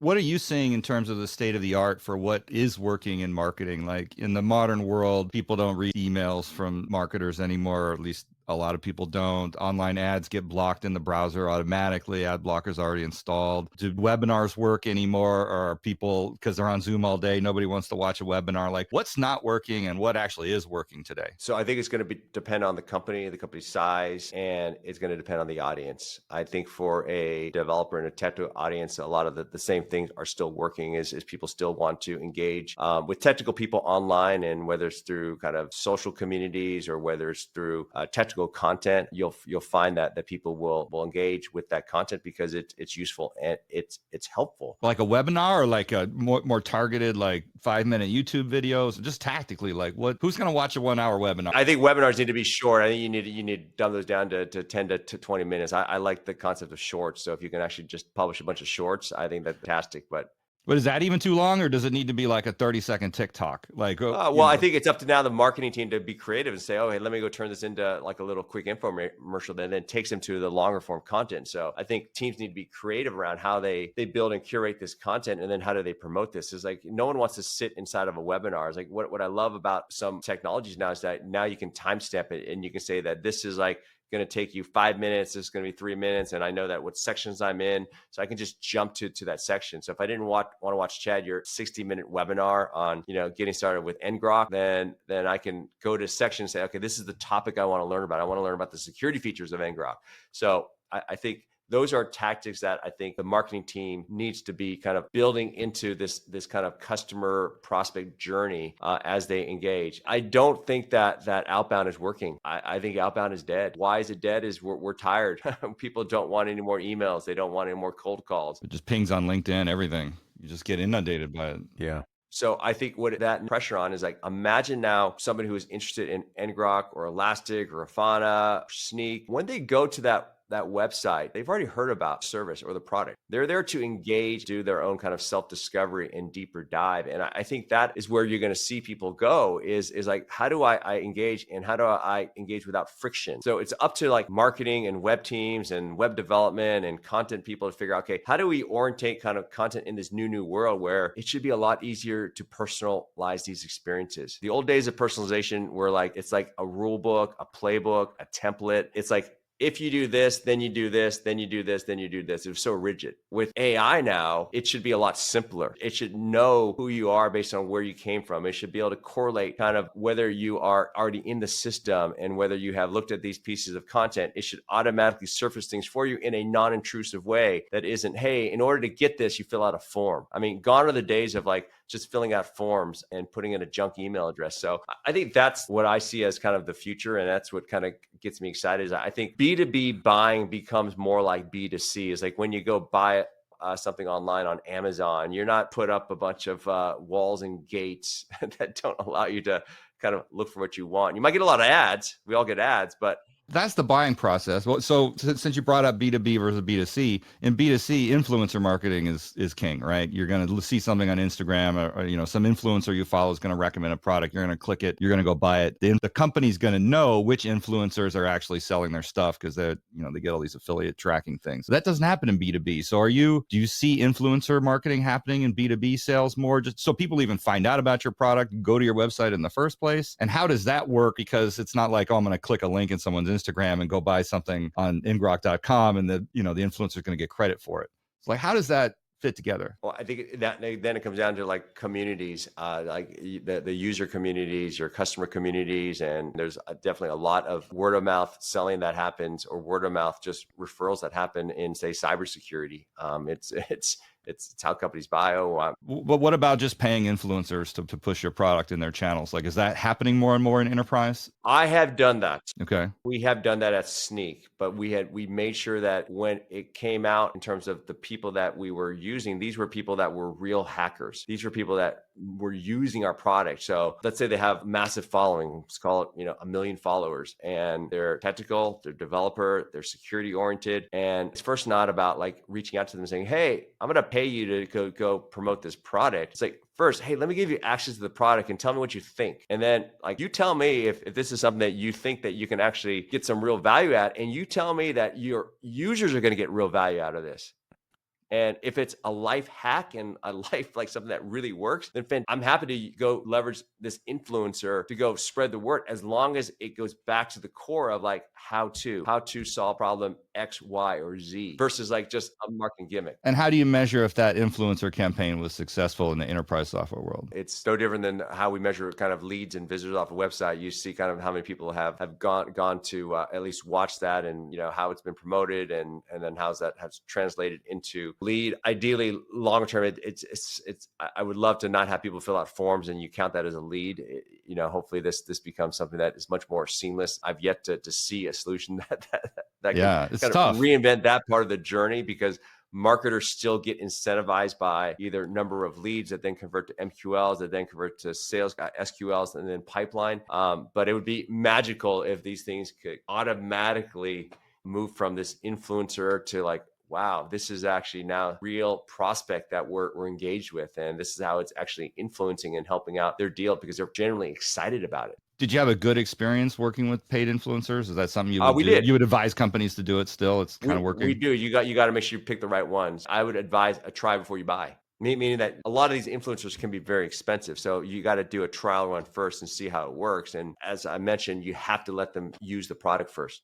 What are you seeing in terms of the state of the art for what is working in marketing? Like in the modern world, people don't read emails from marketers anymore, or at least a lot of people don't. Online ads get blocked in the browser automatically. Ad blockers already installed. Do webinars work anymore? Or are people, because they're on Zoom all day, nobody wants to watch a webinar? Like what's not working and what actually is working today? So I think it's going to depend on the company's size, and it's going to depend on the audience. I think for a developer and a technical audience, a lot of the same things are still working. Is people still want to engage with technical people online, and whether it's through kind of social communities or whether it's through technical content, you'll find that people will engage with that content because it's useful and it's helpful. Like a webinar or like a more targeted, like 5-minute YouTube videos, just tactically, like who's going to watch a 1 hour webinar? I think webinars need to be short. I think you need to dumb those down to 10 to 20 minutes. I like the concept of shorts. So if you can actually just publish a bunch of shorts, I think that's fantastic. But is that even too long, or does it need to be like a 30-second TikTok? Like, Well, I think it's up to now the marketing team to be creative and say, "Oh, hey, let me go turn this into like a little quick infomercial," that then takes them to the longer form content. So I think teams need to be creative around how they build and curate this content, and then how do they promote this? Is like no one wants to sit inside of a webinar. It's like what I love about some technologies now is that now you can timestamp it and you can say that this is like going to take you 5 minutes. This is going to be 3 minutes. And I know that what sections I'm in. So I can just jump to that section. So if I didn't want to watch Chad, your 60-minute webinar on, getting started with ngrok, then I can go to section and say, okay, this is the topic I want to learn about. I want to learn about the security features of ngrok. So I think those are tactics that I think the marketing team needs to be kind of building into this kind of customer prospect journey as they engage. I don't think that outbound is working. I think outbound is dead. Why is it dead? Is we're tired. People don't want any more emails. They don't want any more cold calls. it just pings on LinkedIn, everything. You just get inundated by it. Yeah. So I think what that pressure on is like, imagine now somebody who is interested in ngrok or Elastic or Afana or Sneak, when they go to that website, they've already heard about service or the product. They're there to engage, do their own kind of self-discovery and deeper dive. And I think that is where you're going to see people go is like, how do I engage, and how do I engage without friction? So it's up to like marketing and web teams and web development and content people to figure out, okay, how do we orientate kind of content in this new world where it should be a lot easier to personalize these experiences? The old days of personalization were like, it's like a rule book, a playbook, a template. It's like, if you do this, then you do this, then you do this, then you do this. It was so rigid. With AI now, it should be a lot simpler. It should know who you are based on where you came from. It should be able to correlate kind of whether you are already in the system and whether you have looked at these pieces of content. It should automatically surface things for you in a non-intrusive way that isn't, hey, in order to get this, you fill out a form. I mean, gone are the days of like just filling out forms and putting in a junk email address. So I think that's what I see as kind of the future. And that's what kind of gets me excited is I think B2B buying becomes more like B2C. Is like when you go buy something online on Amazon, you're not put up a bunch of walls and gates that don't allow you to kind of look for what you want. You might get a lot of ads. We all get ads, but That's the buying process. Well, so since you brought up B2B versus B2C, in B2C, influencer marketing is king, right? You're going to see something on Instagram or some influencer you follow is going to recommend a product. You're going to click it. You're going to go buy it. The company's going to know which influencers are actually selling their stuff because they get all these affiliate tracking things. So that doesn't happen in B2B. So do you see influencer marketing happening in B2B sales more, just so people even find out about your product, go to your website in the first place? And how does that work? Because it's not like, oh, I'm going to click a link in someone's Instagram and go buy something on ngrok.com and the influencer is going to get credit for it. It's like, how does that fit together? Well, I think that then it comes down to like communities, like the user communities, your customer communities, and there's definitely a lot of word of mouth selling that happens, or word of mouth just referrals that happen in, say, cybersecurity. It's how companies buy. But what about just paying influencers to push your product in their channels? Like, is that happening more and more in enterprise? I have done that. Okay. We have done that at Sneak, but we made sure that when it came out in terms of the people that we were using, these were people that were real hackers. These were people that were using our product. So let's say they have massive following, let's call it, 1 million followers, and they're technical, they're developer, they're security oriented. And it's first not about like reaching out to them and saying, hey, I'm going to pay you to go promote this product. It's like, first, hey, let me give you access to the product and tell me what you think. And then like, you tell me if this is something that you think that you can actually get some real value at, and you tell me that your users are going to get real value out of this. And if it's a life hack and a life like something that really works, then I'm happy to go leverage this influencer to go spread the word, as long as it goes back to the core of like how to solve problem X, Y, or Z versus like just a marketing gimmick. And how do you measure if that influencer campaign was successful in the enterprise software world? It's no different than how we measure kind of leads and visitors off a website. You see kind of how many people have gone to at least watch that, and how it's been promoted, and then how's that has translated into lead. Ideally, long term, it's I would love to not have people fill out forms and you count that as a lead. Hopefully this becomes something that is much more seamless. I've yet to see a solution that Yeah, can it's kind of tough. reinvent that part of the journey, because marketers still get incentivized by either number of leads that then convert to MQLs, that then convert to sales SQLs, and then pipeline. But it would be magical if these things could automatically move from this influencer to like, wow, this is actually now real prospect that we're engaged with. And this is how it's actually influencing and helping out their deal, because they're generally excited about it. Did you have a good experience working with paid influencers? Is that something you would We do? did. You would advise companies to do it still? It's kind of We working. do. You got to make sure you pick the right ones. I would advise a try before you buy. Meaning that a lot of these influencers can be very expensive. So you got to do a trial run first and see how it works. And as I mentioned, you have to let them use the product first.